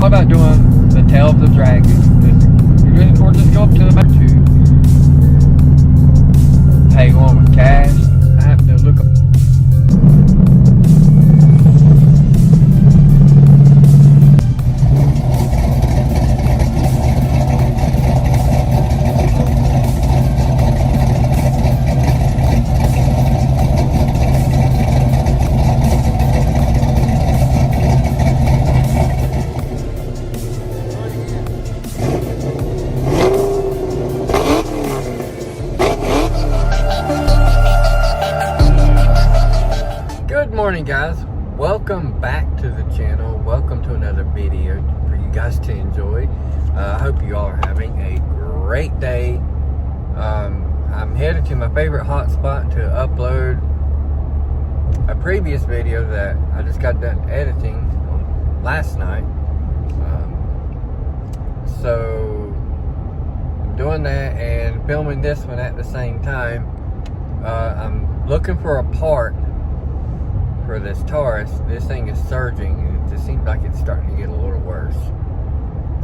thought about doing the tail of the dragon, or just go up to the back to pay one with cash. I have to look up. Good morning, guys. Welcome back to the channel. Welcome to another video for you guys to enjoy. I hope you all are having a great day. I'm headed to my favorite hotspot to upload a previous video that I just got done editing last night. So I'm doing that and filming this one at the same time. I'm looking for a part for this Taurus. This thing is surging and it just seems like it's starting to get a little worse.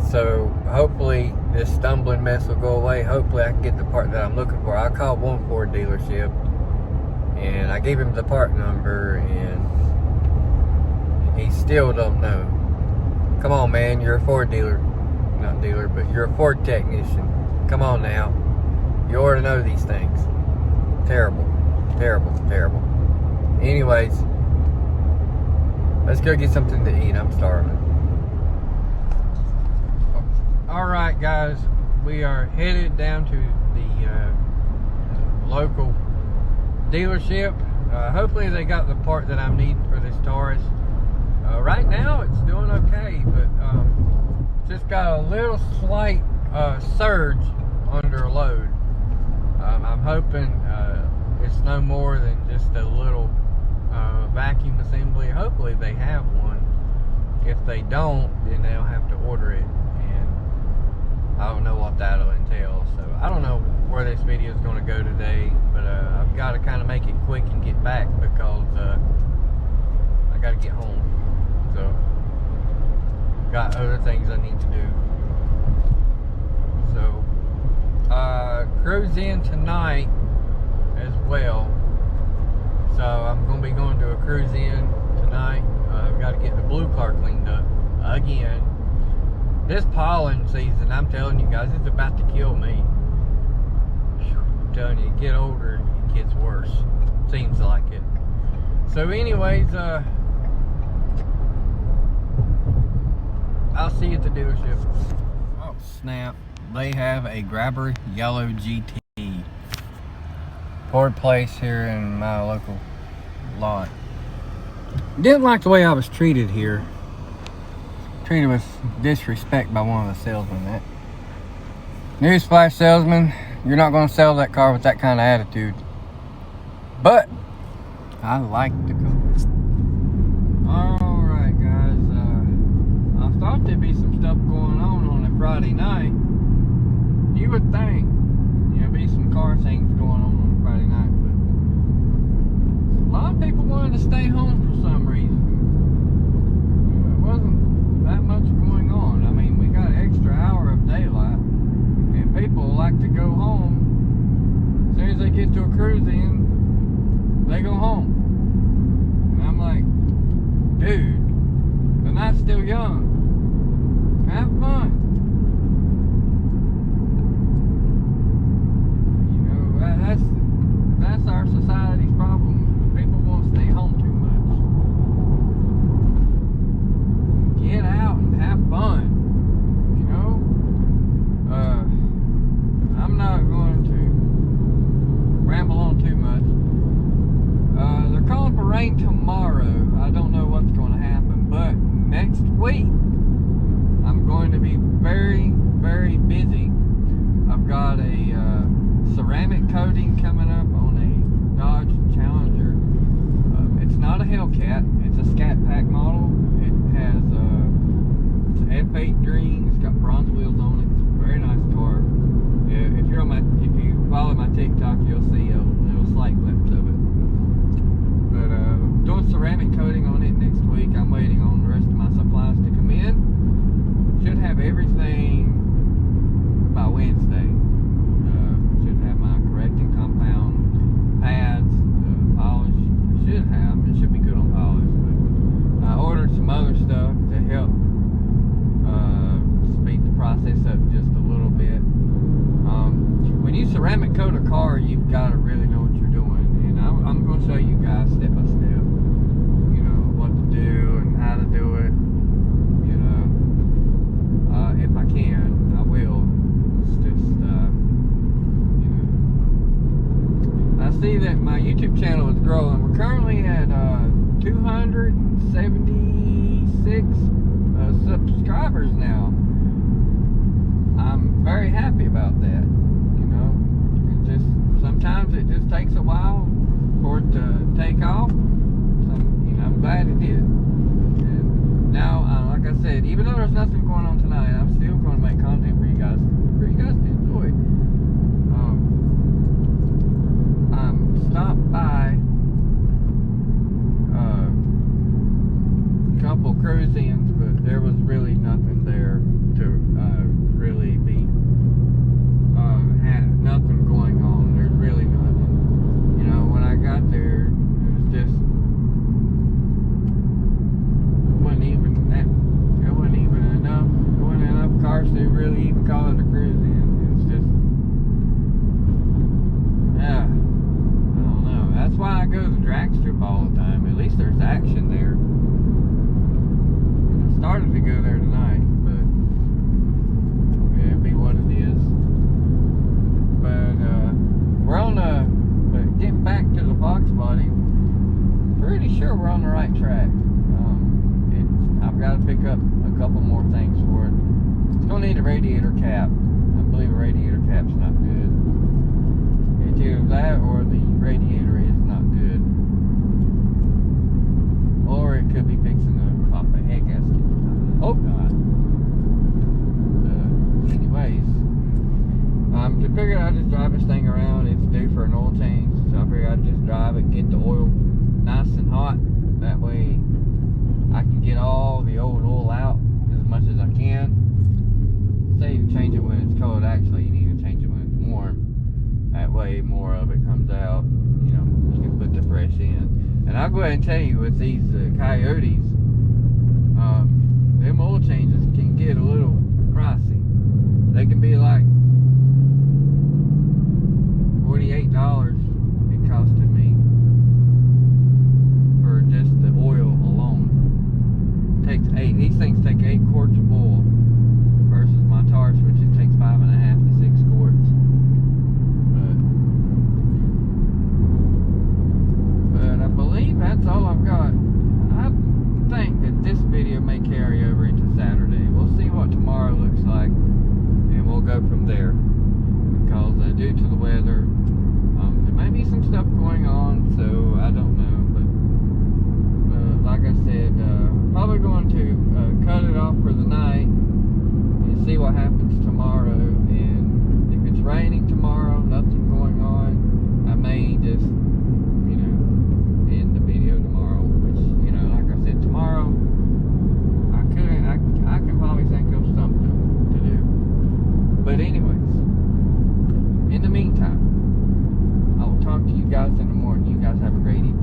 So hopefully this stumbling mess will go away. Hopefully I can get the part that I'm looking for. I called one Ford dealership and I gave him the part number and he still don't know. Come on, man, you're a Ford dealer. Not dealer, but you're a Ford technician. Come on now. You ought to know these things. Terrible, terrible, terrible. Anyways, let's go get something to eat. I'm starving. Alright, guys. We are headed down to the local dealership. Hopefully they got the part that I need for this Taurus. Right now it's doing okay, but just got a little slight surge under load. I'm hoping it's no more than just a little vacuum assembly. Hopefully they have one. If they don't, then they'll have to order it, and I don't know what that'll entail. So I don't know where this video is going to go today, but I've got to kind of make it quick and get back because I got to get home. So got other things I need to do. So cruise in tonight as well. So I'm going to be going to a cruise in tonight. I've got to get the blue car cleaned up again. This pollen season, I'm telling you guys, it's about to kill me. I'm telling you, you get older and it gets worse. Seems like it. So anyways, I'll see you at the dealership. Oh snap, they have a Grabber Yellow GT. Ford place here in my local lot. Didn't like the way I was treated here. Treated with disrespect by one of the salesmen. That newsflash, salesman, you're not going to sell that car with that kind of attitude. But I like the car. Alright guys, I thought there'd be some stuff going on a Friday night. You would think there'd be some car things going on Friday night, but a lot of people wanted to stay home for some reason. It wasn't that much going on. I mean, we got an extra hour of daylight, and people like to go home. As soon as they get to a cruise in, they go home. And I'm like, dude, the night's still young. Have fun. That's our society's problem. People won't stay home too much. Get out and have fun. You know? I'm not going to ramble on too much. They're calling for rain tomorrow. I don't know what's going to happen, but next week I'm going to be very, very busy. I've got a ceramic coating coming up on a Dodge Challenger. It's not a Hellcat, it's a Scat Pack model. It has it's an F8 green, it's got bronze wheels on it. It's a very nice car. If you follow my TikTok, you'll see a little slight glimpse of it. But doing ceramic coating on it next week. I'm waiting on the rest of my supplies to come in. haven't coded a car, you've got to really know what you're doing. And I'm going to show you guys step by step, you know, what to do and how to do it. You know, if I can, I will. It's just, you know, I see that my YouTube channel is growing. We're currently at 276 subscribers now. I'm very happy about that. You know, it just sometimes it just takes a while for it to take off. So, you know, I'm glad it did. And now, like I said, even though there's nothing going on tonight, I'm still going to make content for you guys to enjoy. Stopped by a couple cruise-ins, but there was really nothing there to really be had nothing going on. There's really nothing. You know, when I got there, it was just it wasn't even enough cars to really even call it a cruise-in. It's just, yeah, I don't know. That's why I go to the drag strip all the time. At least there's action there. And I started to go there tonight, but yeah, it'd be what it is. But we're on but getting back to the box body, pretty sure we're on the right track. I've got to pick up a couple more things for it. It's going to need a radiator cap. I believe a radiator cap's not good. It's either that or the radiator is not good. Or it could be fixing to pop a head gasket. Oh God. Anyways, I figured I'd just drive this thing around. It's due for an oil change, so I figured I'd just drive it, get the oil nice and hot. That way I can get all the old oil out as much as I can. Say you change it when it's cold, actually you need to change it when it's warm. That way more of it comes out, you know, you can put the fresh in. And I'll go ahead and tell you, with these Coyotes, them oil changes can get a little pricey. They can be like $48 it costed me for just the oil alone. These things take 8 quarts of oil versus my Taurus, which it takes 5.5 to 6 quarts. But I believe that's all I've got. I think that this video may carry over into Saturday. We'll see what tomorrow looks like, and we'll go from there. Because due to the weather, there may be some stuff going on, so I don't know. But like I said, probably going to cut it off for the night and see what happens tomorrow. And if it's raining tomorrow, nothing going on, I may just, you know, end the video tomorrow. Which, you know, like I said, tomorrow I can probably think of something to do. But anyways, in the meantime, I will talk to you guys in the morning. You guys have a great evening.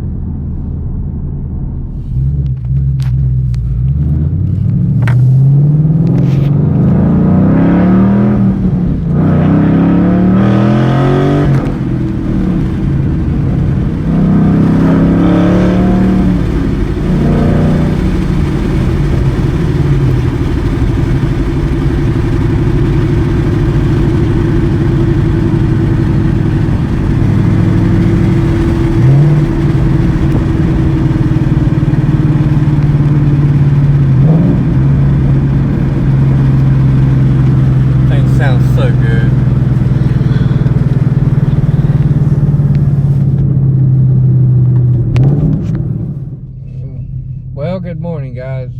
Good morning, guys.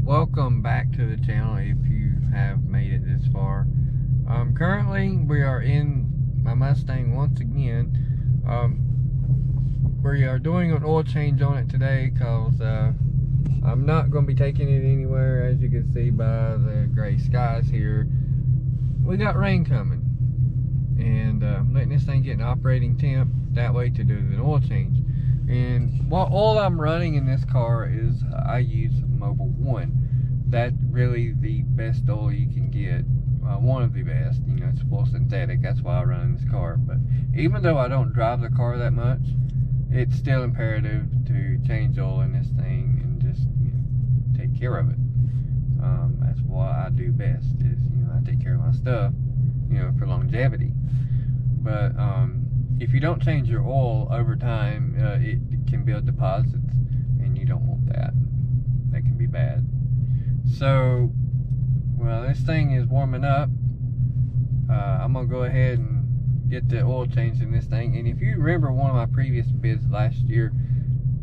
Welcome back to the channel if you have made it this far. Currently we are in my Mustang once again. We are doing an oil change on it today because I'm not going to be taking it anywhere. As you can see by the gray skies here, we got rain coming, and I'm letting this thing get an operating temp that way to do the oil change. And what all I'm running in this car is I use Mobil 1. That's really the best oil you can get one of the best. You know, it's full synthetic. That's why I run this car. But even though I don't drive the car that much, it's still imperative to change oil in this thing and just, you know, take care of it. That's what I do best. Is, you know, I take care of my stuff, you know, for longevity. But if you don't change your oil over time, it can build deposits, and you don't want that. That can be bad. So, well, this thing is warming up. I'm gonna go ahead and get the oil changed in this thing. And if you remember one of my previous bids last year,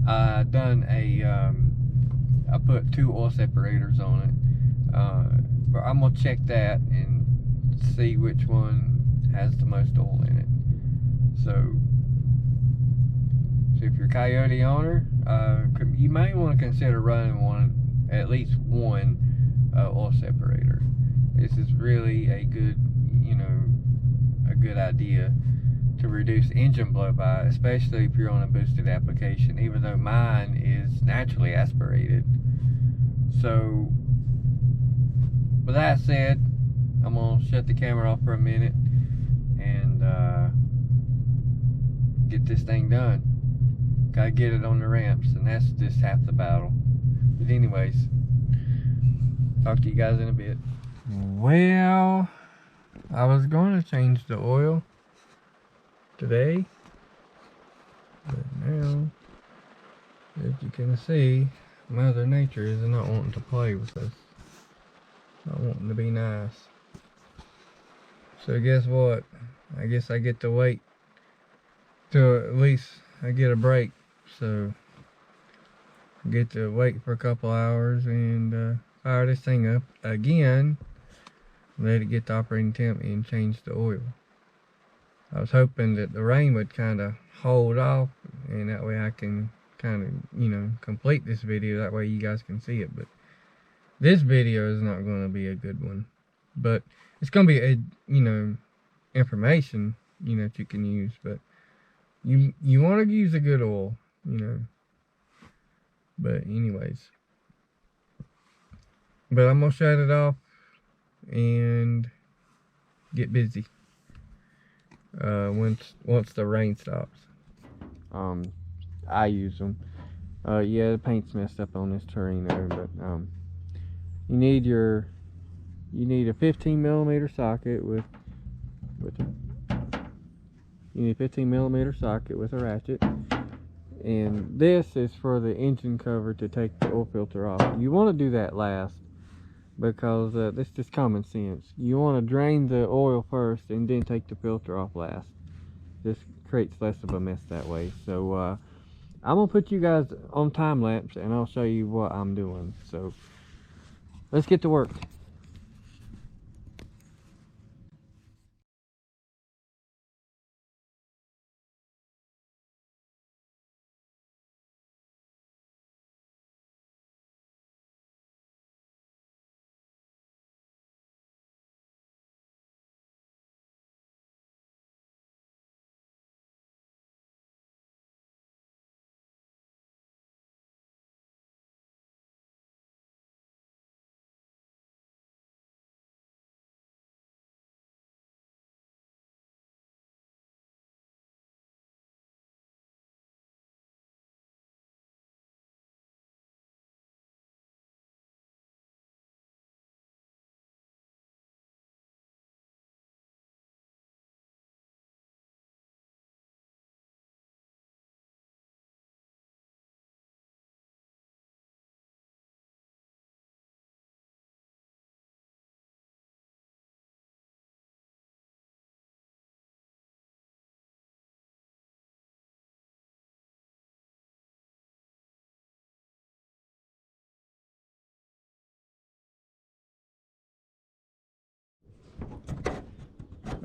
I done a I put 2 oil separators on it. But I'm gonna check that and see which one has the most oil in it. So if you're a Coyote owner, you may want to consider running at least one oil separator. This is really a good, you know, a good idea to reduce engine blow by, especially if you're on a boosted application, even though mine is naturally aspirated. So with that said, I'm gonna shut the camera off for a minute and get this thing done. Gotta get it on the ramps, and that's just half the battle. But anyways, talk to you guys in a bit. Well, I was going to change the oil today, but now, as you can see, Mother Nature is not wanting to play with us. Not wanting to be nice. So guess what? I guess I get to wait till at least I get a break. So I get to wait for a couple hours and fire this thing up again. Let it get the operating temp and change the oil. I was hoping that the rain would kind of hold off, and that way I can kind of, you know, complete this video. That way you guys can see it. But this video is not going to be a good one. But it's going to be a, you know, information, you know, that you can use. But you want to use a good oil, you know. But anyways, but I'm gonna shut it off and get busy once the rain stops. I use them. Yeah, the paint's messed up on this Torino, but you need a 15mm socket with you need a 15mm socket with a ratchet. And this is for the engine cover to take the oil filter off. You want to do that last, because this is just common sense. You want to drain the oil first and then take the filter off last. This creates less of a mess that way. So I'm going to put you guys on time lapse and I'll show you what I'm doing. So let's get to work.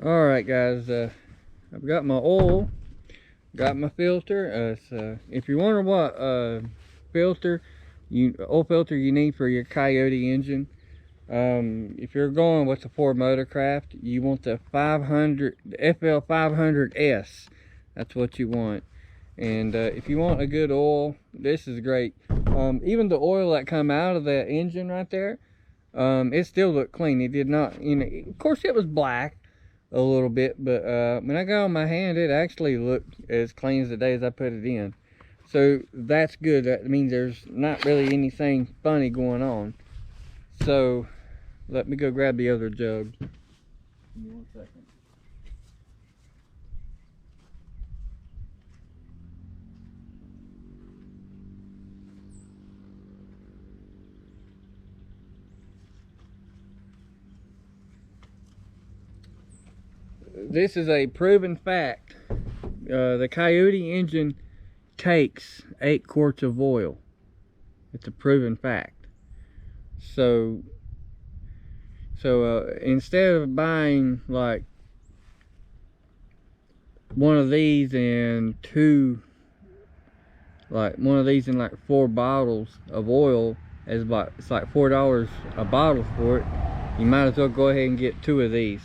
Alright guys, I've got my oil, got my filter. If you wonder what oil filter you need for your Coyote engine, if you're going with the Ford Motorcraft, you want the 500, the FL500S. That's what you want. And if you want a good oil, this is great. Even the oil that come out of that engine right there, it still looked clean. It did not, you know, of course it was black a little bit, but when I got on my hand, it actually looked as clean as the day as I put it in. So that's good. That means there's not really anything funny going on. So let me go grab the other jug. Give me 1 second. This is a proven fact. The Coyote engine takes 8 quarts of oil. It's a proven fact. So instead of buying like one of these and one of these and like 4 bottles of oil, it's like $4 a bottle for it, you might as well go ahead and get 2 of these.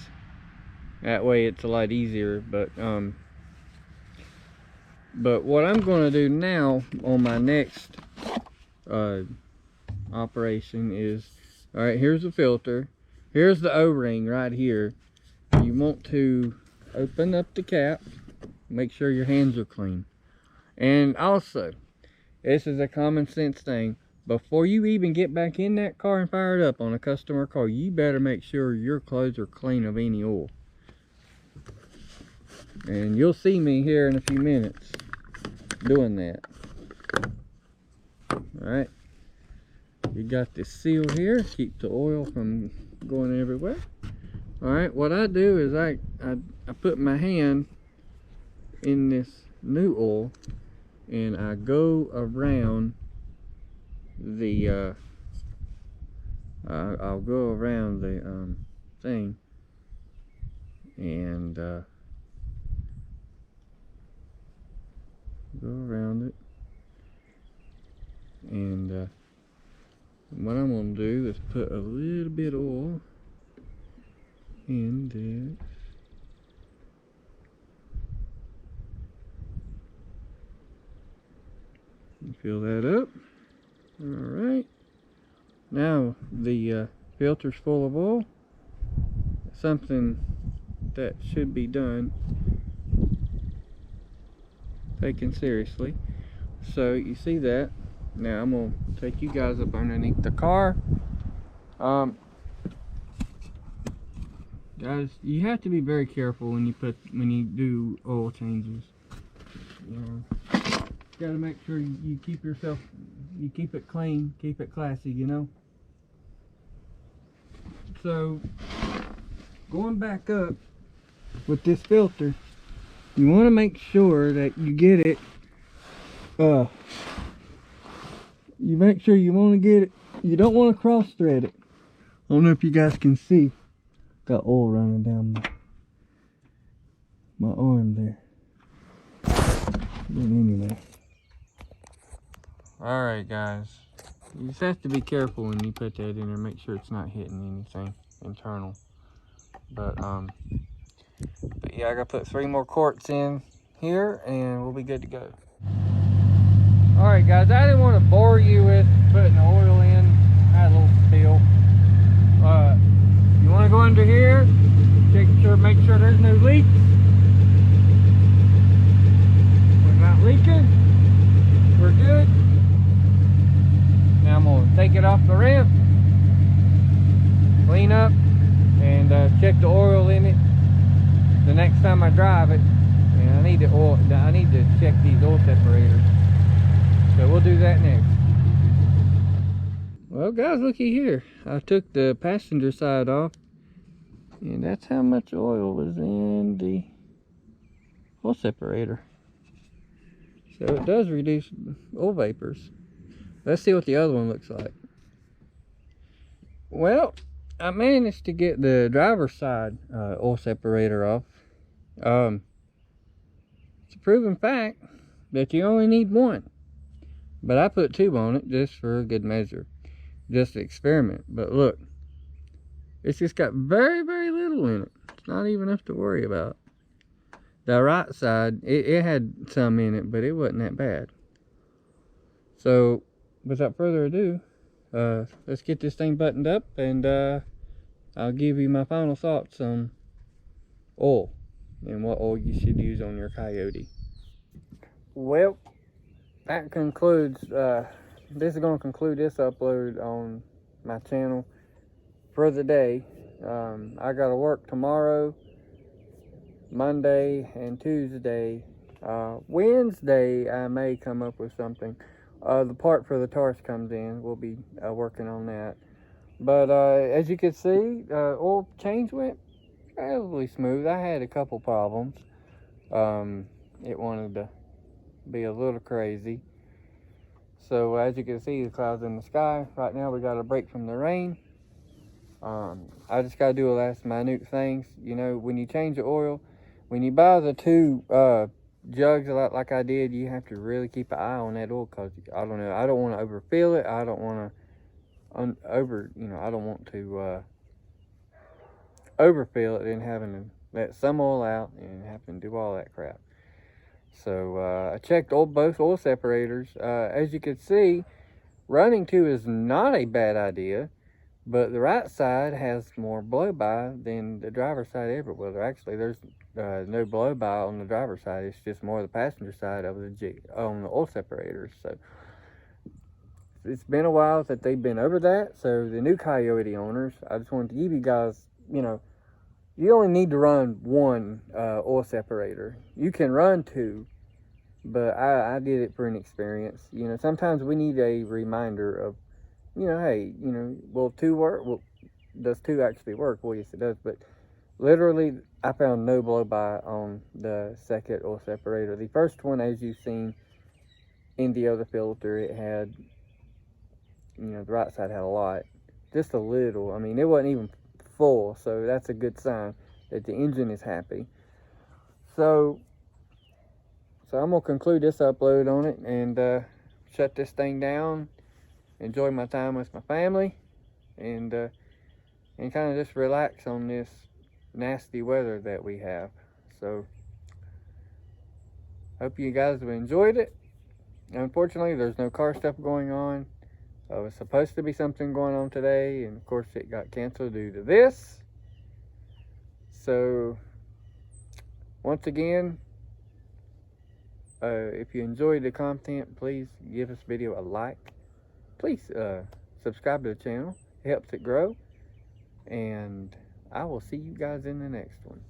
That way it's a lot easier. But what I'm going to do now on my next operation is, all right, here's the filter, here's the O-ring right here. You want to open up the cap, make sure your hands are clean. And also, this is a common sense thing, before you even get back in that car and fire it up on a customer car, you better make sure your clothes are clean of any oil. And you'll see me here in a few minutes doing that. Alright, we got this seal here, keep the oil from going everywhere. Alright, what I do is I put my hand in this new oil and I go around the I'll go around the thing and go around it, and what I'm going to do is put a little bit of oil in this. Fill that up. Alright, now the filter's full of oil. Something that should be done, taken seriously. So you see that. Now I'm gonna take you guys up underneath the car. Guys, you have to be very careful when you do oil changes. You gotta make sure you keep it clean, keep it classy, you know. So going back up with this filter, you want to make sure that you get it, you make sure you want to get it, you don't want to cross thread it. I don't know if you guys can see, got oil running down my arm there. But anyway. Alright guys, you just have to be careful when you put that in there, make sure it's not hitting anything internal. But yeah, I gotta put 3 more quarts in here and we'll be good to go. Alright guys, I didn't want to bore you with putting the oil in. I had a little spill. You want to go under here, make sure there's no leaks. We're not leaking. We're good. Now I'm gonna take it off the ramp, clean up, and check the oil in it the next time I drive it. And I need to check these oil separators. So we'll do that next. Well guys, looky here. I took the passenger side off, and that's how much oil was in the oil separator. So it does reduce oil vapors. Let's see what the other one looks like. Well, I managed to get the driver's side oil separator off. It's a proven fact that you only need 1, but I put 2 on it just for good measure, just to experiment. But look, it's just got very, very little in it. It's not even enough to worry about. The right side, it had some in it, but it wasn't that bad. So without further ado, let's get this thing buttoned up, and I'll give you my final thoughts on oil and what oil you should use on your Coyote. Well, that concludes, this is going to conclude this upload on my channel for the day. I got to work tomorrow, Monday, and Tuesday. Wednesday, I may come up with something. The part for the Taurus comes in. We'll be working on that. But as you can see, oil change went relatively smooth. I had a couple problems. It wanted to be a little crazy. So as you can see, the clouds in the sky. Right now we got a break from the rain. I just got to do a last minute things. You know, when you change the oil, when you buy the two jugs like I did, you have to really keep an eye on that oil, because I don't know, I don't want to overfill it. I don't want to I don't want to overfill it and having to let some oil out and having to do all that crap. So I checked both oil separators. As you can see, running two is not a bad idea, but the right side has more blow-by than the driver's side ever will. Actually, there's no blow-by on the driver's side. It's just more the passenger side of the on the oil separators. So it's been a while that they've been over that. So the new Coyote owners, I just wanted to give you guys, you only need to run one oil separator. You can run two, but I did it for an experience. Sometimes we need a reminder of, hey, will two work? Well, does two actually work? Well, yes, it does. But literally, I found no blow-by on the second oil separator. The first one, as you've seen in the other filter, it had, the right side had a lot, just a little. I mean, it wasn't even full, so that's a good sign that the engine is happy. So I'm gonna conclude this upload on it and shut this thing down, enjoy my time with my family, and kind of just relax on this nasty weather that we have. So hope you guys have enjoyed it. Unfortunately, there's no car stuff going on. There was supposed to be something going on today, and of course it got canceled due to this. So once again, if you enjoyed the content, please give this video a like. Please subscribe to the channel. It helps it grow. And I will see you guys in the next one.